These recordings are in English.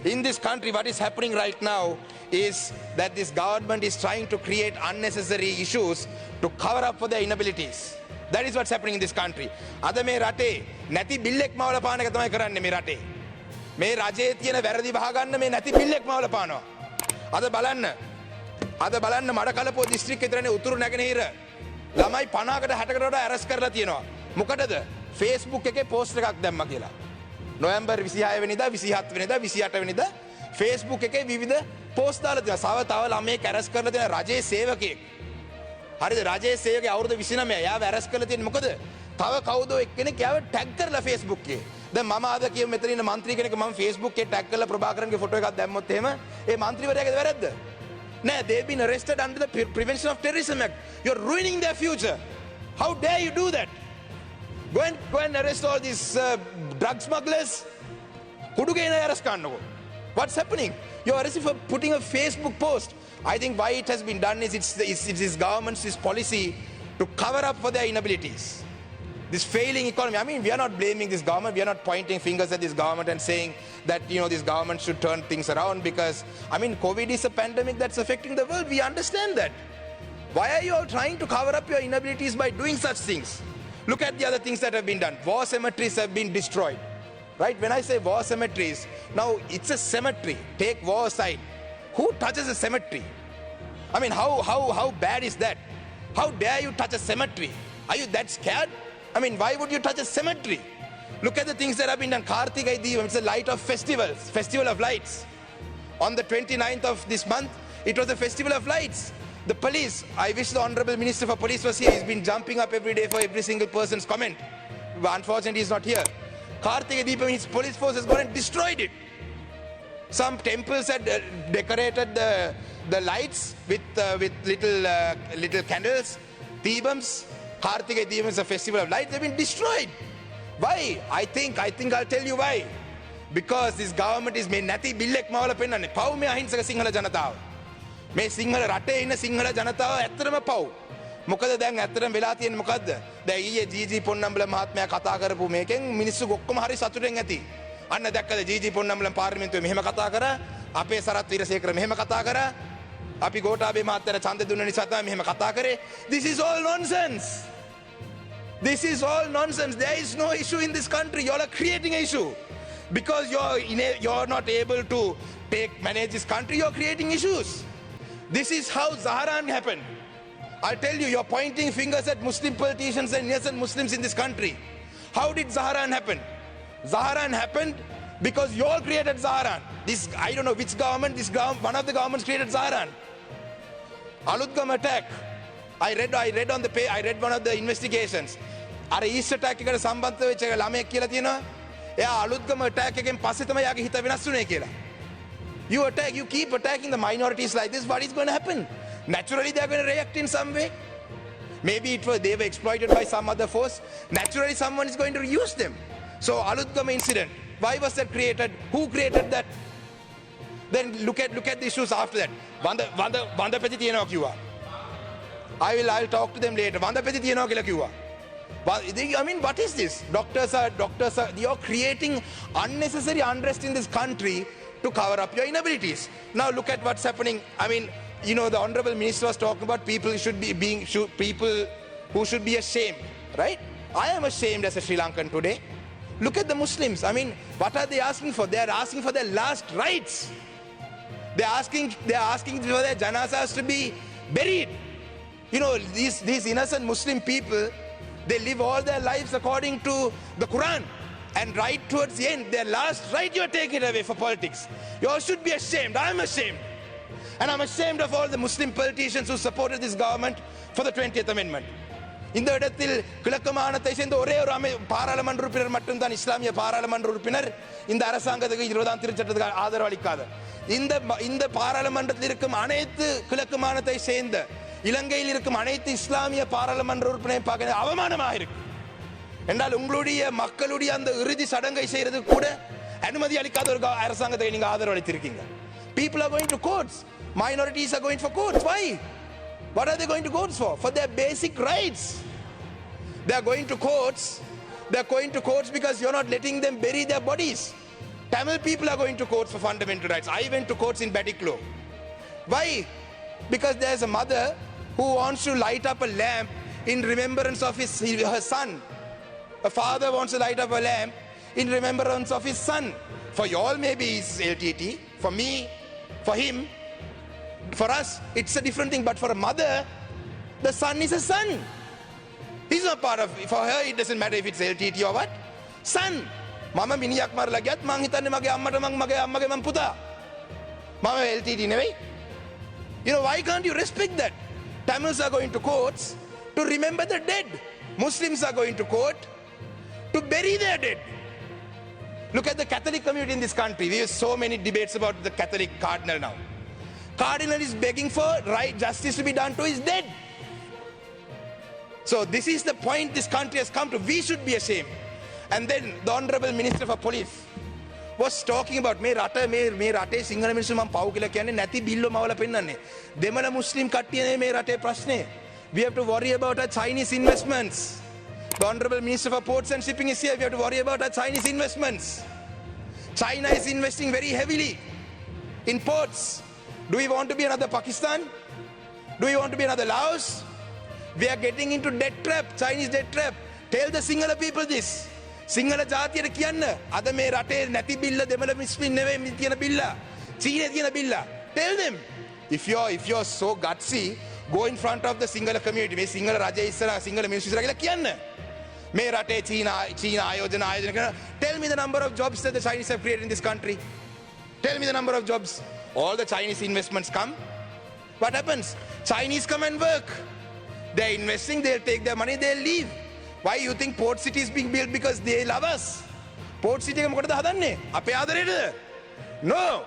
In this country, what is happening right now is that this government is trying to create unnecessary issues to cover up for their inabilities. That is what's happening in this country. අද මේ රටේ නැති බිල්ලෙක් මවල පාන එක තමයි කරන්නේ මේ රටේ. මේ රජයේ තියෙන වැරදි වහගන්න මේ නැති බිල්ලෙක් මවල පානවා. අද බලන්න මඩකලපුව දිස්ත්‍රික්කේ විතරනේ උතුරු නැගෙනහිර ළමයි 50කට 60කට වඩා ඇරස් කරලා තියෙනවා. මොකටද? Facebook එකේ පෝස්ට් එකක් දැම්මා කියලා. නොවැම්බර් 26 වෙනිදා 27 වෙනිදා 28 වෙනිදා Facebook එකේ විවිධ පෝස්ට් දාලා තියෙනවා. තව ළමයෙක් ඇරස් කරලා තියෙන රජයේ සේවකයෙක්. හරිද? රජයේ සේවකගේ අවුරුදු 29 එයාව ඇරස් කරලා තියෙන්නේ මොකද? තව කවුදෝ එක්කෙනෙක් එයාව ටැග් කරලා Facebook එකේ. දැන් මම ආද කියමු මෙතන ඉන්න മന്ത്രി කෙනෙක් මම Facebook එකේ ටැග් කරලා ප්‍රභාකරන්ගේ ෆොටෝ එකක් දැම්මොත් එහෙම ඒ മന്ത്രിවරයාගේ වැරද්ද? නෑ, they've been arrested under the Prevention of Terrorism Act. You're ruining their future. How dare you do that? Go and arrest all these drug smugglers. What's happening? You're arrested for putting a Facebook post. I think why it has been done is it's this government's policy to cover up for their inabilities. This failing economy. I mean, we are not blaming this government. We are not pointing fingers at this government and saying that, you know, this government should turn things around because, I mean, COVID is a pandemic that's affecting the world. We understand that. Why are you all trying to cover up your inabilities by doing such things? Look at the other things that have been done. War cemeteries have been destroyed. Right? When I say war cemeteries, now it's a cemetery. Take war aside. Who touches a cemetery? I mean, how bad is that? How dare you touch a cemetery? Are you that scared? I mean, why would you touch a cemetery? Look at the things that have been done. Kartigai Deepam, it's a light of festivals, festival of lights. On the 29th of this month, it was a festival of lights. The police, I wish the Honorable Minister for Police was here. He's been jumping up every day for every single person's comment. But unfortunately, he's not here. Kartigai Deepam, his police force has gone and destroyed it. Some temples had decorated the lights with little candles, Deepams. Kartigai Deepam is a festival of lights. They've been destroyed. Why? I think I'll tell you why. Because this government is made nati billek mawala pennanne. Paw me ahinsaka sinhala janatawa. මේ සිංහල රටේ ඉන්න සිංහල ජනතාව ඇත්තටම පව්. මොකද දැන් ඇත්තටම වෙලා තියෙන්නේ මොකද්ද? දැන් ඊයේ ජීජී පොන්නම්බල මහත්මයා කතා කරපු මේකෙන් මිනිස්සු ඔක්කොම හරි සතුටෙන් ඇති. අන්න දැක්කද ජීජී පොන්නම්බලම් පාර්ලිමේන්තුවේ මෙහෙම කතා කරා, අපේ සරත් වීරසේකර මෙහෙම කතා කරා, අපි ගෝඨාභය මහත්තයාට ඡන්දෙ දුන්න නිසා තමයි මෙහෙම කතා කරේ. This is all nonsense. This is all nonsense. There is no issue in this country. You all are creating an issue. Because you're not able to manage this country, you're creating issues. This is how Zaharan happened. I'll tell you, you're pointing fingers at Muslim politicians and innocent Muslims in this country. How did Zaharan happen? Zaharan happened because you all created Zaharan. This, I don't know which government, one of the governments created Zaharan. Alutgam attack. I read on the page, I read one of the investigations. අර east attack එකට සම්බන්ධ වෙච්ච ළමයෙක් කියලා තියෙනවා. එයා Aluthgama attack එකෙන් පස්සේ තමයි යාගේ හිත වෙනස් වුනේ කියලා. You keep attacking the minorities like this, what is going to happen? Naturally, they are going to react in some way. Maybe they were exploited by some other force. Naturally, someone is going to use them. So, Alutgama incident, why was that created? Who created that? Then look at the issues after that. Vandapeti තියනවා කිව්වා. I'll talk to them later. Vandapeti තියනවා කියලා කිව්වා. I mean, what is this? Doctors are, you're creating unnecessary unrest in this country to cover up your inabilities. Now look at what's happening. I mean, you know, the Honorable Minister was talking about people who should be ashamed, right? I am ashamed as a Sri Lankan today. Look at the Muslims. I mean, what are they asking for? They are asking for their last rights. They are asking for their janazas to be buried. You know, these innocent Muslim people, they live all their lives according to the Quran. And right towards the end, their last right, you're taking away for politics. You all should be ashamed. I'm ashamed. And I'm ashamed of all the Muslim politicians who supported this government for the 20th Amendment. இந்த இடத்தில் கிழக்கு மாகாணத்தை சேர்ந்த ஒரே ஒரு பாராளுமன்ற உறுப்பினர் மட்டும்தான் இஸ்லாமிய பாராளுமன்ற உறுப்பினர் இந்த அரசாங்கத்துக்கு 20ஆம் திருச்சட்டத்துக்கு ஆதரவு அளிக்காத. இந்த பாராளுமன்றத்தில் இருக்கும் அனைத்து கிழக்கு மாகாணத்தை சேர்ந்த இலங்கையில் இருக்கும் அனைத்து இஸ்லாமிய பாராளுமன்ற உறுப்பினரை பார்க்க அவமானமாக இருக்கு. என்றால் உங்களுடைய மக்களுடைய அந்த இறுதி சடங்கை செய்யறதுக்கு கூட அனுமதி அளிக்காத ஒரு அரசாங்கத்தை நீங்க ஆதரவு அளித்திருக்கீங்க. People are going to courts. Minorities are going for courts. Why? What are they going to courts for? For their basic rights. They are going to courts. They are going to courts because you're not letting them bury their bodies. Tamil people are going to courts for fundamental rights. I went to courts in Batiklo. Why? Because there's a mother who wants to light up a lamp in remembrance of her son. A father wants to light up a lamp in remembrance of his son. For you all maybe it's LTT. For me, for him, for us, it's a different thing. But for a mother, the son is a son. He's not part of, for her it doesn't matter if it's LTT or what. Son. Mama miniyak marala giyat mang hitanne mage ammata mage ammage man puta. Mama LTT නෙවෙයි. You know, why can't you respect that? Tamils are going to courts to remember the dead. Muslims are going to court to bury their dead. Look at the Catholic community in this country. We have so many debates about the Catholic cardinal now. Cardinal is begging for right justice to be done to his dead. So this is the point this country has come to. We should be ashamed. And then the Honorable Minister for Police was talking about මේ රටේ සිංහල මිනිස්සු මම පව් කියලා කියන්නේ නැති බිල්ල මවලා පෙන්නන්නේ. දෙමළ මුස්ලිම් කට්ටියනේ මේ රටේ ප්‍රශ්නේ. We have to worry about our Chinese investments. The Honorable Minister for Ports and Shipping is here. We have to worry about our Chinese investments. China is investing very heavily in ports. Do we want to be another Pakistan? Do we want to be another Laos? We are getting into debt trap, Chinese debt trap. Tell the Sinhala people this. Sinhala ජාතියට කියන්න අද මේ රටේ නැති බිල්ල දෙමළ මිස්මින් නෙවෙයි තියෙන බිල්ල. චීනේ තියෙන බිල්ල. Tell them. If you're so gutsy, go in front of the Sinhala community. මේ සිංහල රජය ඉස්සරහා සිංහල මිනිස්සු ඉස්සරහා කියලා කියන්න. මේ රටේ චීන ආයෝජන කරන. Tell me the number of jobs that the Chinese have created in this country. Tell me the number of jobs. All the Chinese investments come. What happens? Chinese come and work. They're investing, they'll take their money, they'll leave. Why you think Port City is being built because they love us? Port City මොකටද හදන්නේ? අපේ ආදරේටද? No.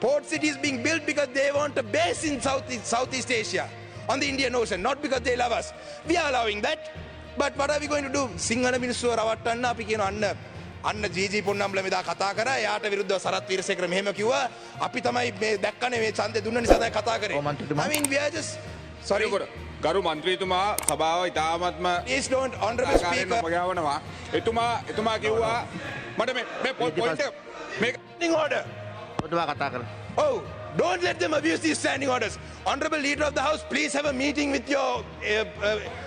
Port City is being built because they want a base in Southeast Asia, on the Indian Ocean, not because they love us. We are allowing that. But what are we going to do? Sinhala මිනිස්සුව රවට්ටන්න අපි කියනවා අන්න GG පොන්නම්ල මෙදා කතා කරා එයාට විරුද්ධව සරත් වීරසේකර මෙහෙම කිව්වා අපි තමයි මේ දැක්කනේ මේ ඡන්දේ දුන්න නිසා තමයි කතා කරේ. I mean we are just sorry. ගරු මන්ත්‍රීතුමා සභාව ඉතාමත්ම Please don't, Honorable Speaker. මගාවනවා. එතුමා කිව්වා මට මේ පොයින්ට් මේ Standing order. Oh, don't let them abuse these standing orders. Honorable Leader of the House, please have a meeting with your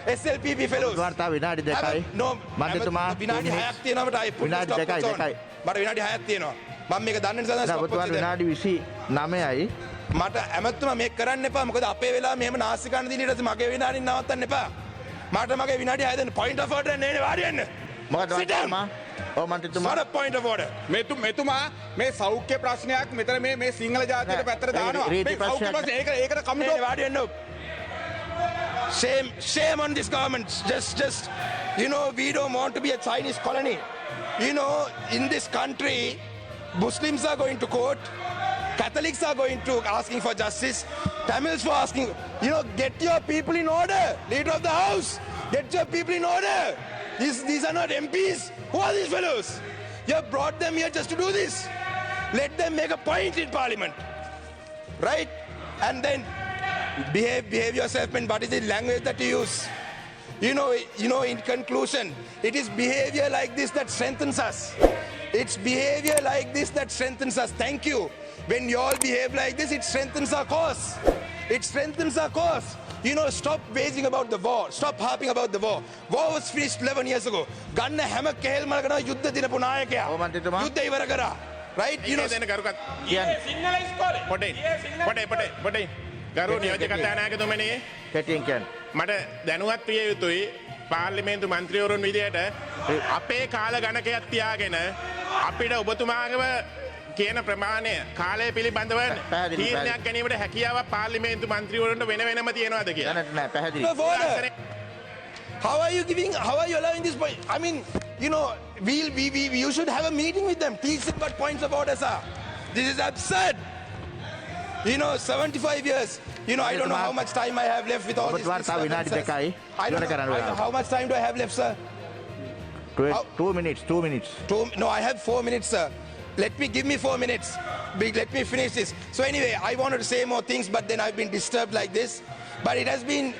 SLPP fellows. විනාඩි 2යි. No, මන්ත්‍රීතුමා විනාඩි 6ක් තියෙනවා මට අය විනාඩි 2යි. මට විනාඩි 6ක් තියෙනවා. මම මේක දන්නේ නිසා stop ඔබතුමාට විනාඩි 29යි. මට ඇමතුමා මේක කරන්න එපා. මොකද අපේ වෙලාව මෙහෙම නාස්ති කරන්න දින ඊට පස්සේ මගේ විනාඩි නවත්තන්න එපා. මට මගේ විනාඩි 6 දෙන්න. Point of order නේ වාඩි වෙන්න. මොකද මන්ත්‍රීතුමා? ඔව් මන්ත්‍රීතුමා. Not a point of order. මෙතුමා මේ සෞඛ්‍ය ප්‍රශ්නයක් මෙතන මේ සිංහල ජාතියට පැත්තට දානවා. මේ සෞඛ්‍ය ප්‍රශ්න ඒකට කමිටුව වාඩි වෙන්න. Shame on this government. Just you know, we don't want to be a Chinese colony. You know, in this country Muslims are going to court, Catholics are going to asking for justice, Tamils for asking, you know, get your people in order. Leader of the House, get your people in order. These are not MPs. Who are these fellows? You have brought them here just to do this. Let them make a point in Parliament, right? And then behave yourself. And what is the language that you use? You know. In conclusion, it is behavior like this that strengthens us. It's behavior like this that strengthens us. Thank you. When you all behave like this, it strengthens our cause. It strengthens our cause. You know, stop waging about the war. Stop harping about the war. War was finished 11 years ago. ගන්න හැම කෙහෙල් මලකන යුද්ධ දිනපු නායකයා. යුද්ධ ඉවර කරා. Right? You know, දෙන කරුකත් සිංහල ඉස්කෝලේ පොඩේ ගරු නියෝජ්‍ය කතානායකතුමනි කැටියෙන් කියන්න. මට දැනුවත් විය යුතුයි පාර්ලිමේන්තු මන්ත්‍රීවරුන් විදියට අපේ කාල ගණකයක් තියාගෙන අපිට ඔබතුමාගේව කියන ප්‍රමාණය කාලය පිළිබඳව තීරණයක් ගැනීමට හැකියාව පාර්ලිමේන්තු මන්ත්‍රීවරුන්ට වෙනම තියෙනවද කියලා. නෑ පැහැදිලි. How are you allowing this point? I mean, you know, you should have a meeting with them. Teach them what points of orders are. This is absurd. You know, 75 years. You know, I don't know how much time I have left with all this. I don't know how much time do I have left, sir? 2 minutes. No, I have 4 minutes, sir. let me give me 4 minutes. Let me finish this. So anyway, I wanted to say more things, but then I've been disturbed like this. But it has been,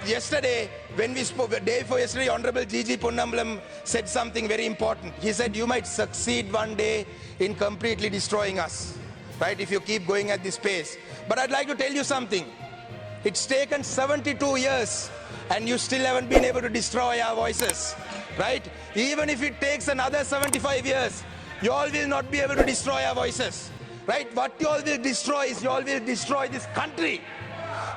yesterday, when we spoke, the day before yesterday, Honorable G.G. Ponnambalam said something very important. He said, you might succeed one day in completely destroying us, right, if you keep going at this pace. But I'd like to tell you something. It's taken 72 years, and you still haven't been able to destroy our voices, right? Even if it takes another 75 years, you all will not be able to destroy our voices, right? What you all will destroy is you all will destroy this country.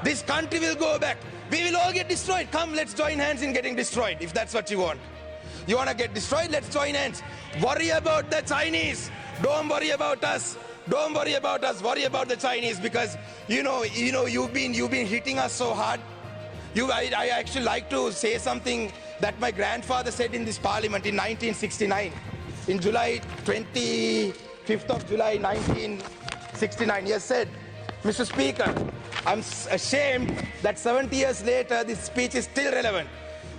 This country will go back. We will all get destroyed. Come, let's join hands in getting destroyed, if that's what you want. You want to get destroyed? Let's join hands. Worry about the Chinese. Don't worry about us. Don't worry about us. Worry about the Chinese, because you've been hitting us so hard. I actually like to say something that my grandfather said in this parliament in 1969, in July 25th of July 1969. He has said, Mr. Speaker, I'm ashamed that 70 years later this speech is still relevant.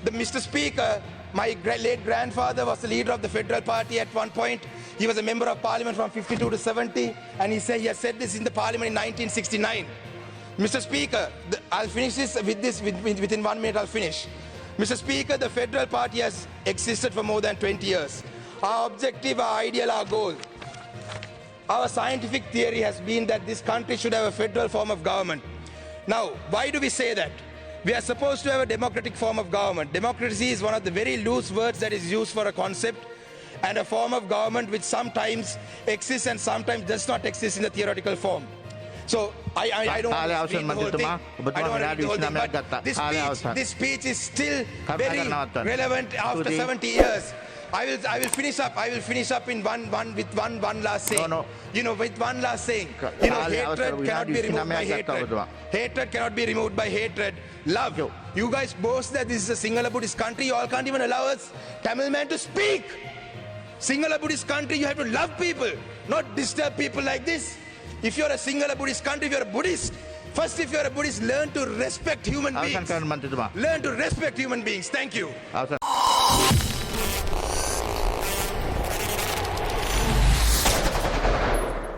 Mr. Speaker, my late grandfather was the leader of the Federal Party at one point. He was a member of parliament from 52 to 70, and he has said this in the parliament in 1969. Mr. Speaker, I'll finish this within 1 minute. I'll finish. Mr. Speaker, the Federal Party has existed for more than 20 years. Our objective, our ideal, our goal, our scientific theory has been that this country should have a federal form of government. Now, why do we say that? We are supposed to have a democratic form of government. Democracy is one of the very loose words that is used for a concept, and a form of government which sometimes exists and sometimes does not exist in the theoretical form. So I don't want to read the whole thing. I don't want to read the whole thing, but this speech is still very relevant after 70 years. I will finish up. I will finish up in one last saying. No. With one last saying. Hatred cannot be removed by hatred. Hatred cannot be removed by hatred. Love. You guys boast that this is a Sinhala Buddhist country. You all can't even allow us Tamil man to speak. Sinhala Buddhist country, you have to love people, not disturb people like this. If you're a Sinhala Buddhist country, if you're a Buddhist, first if you're a Buddhist, learn to respect human beings. Learn to respect human beings. Thank you.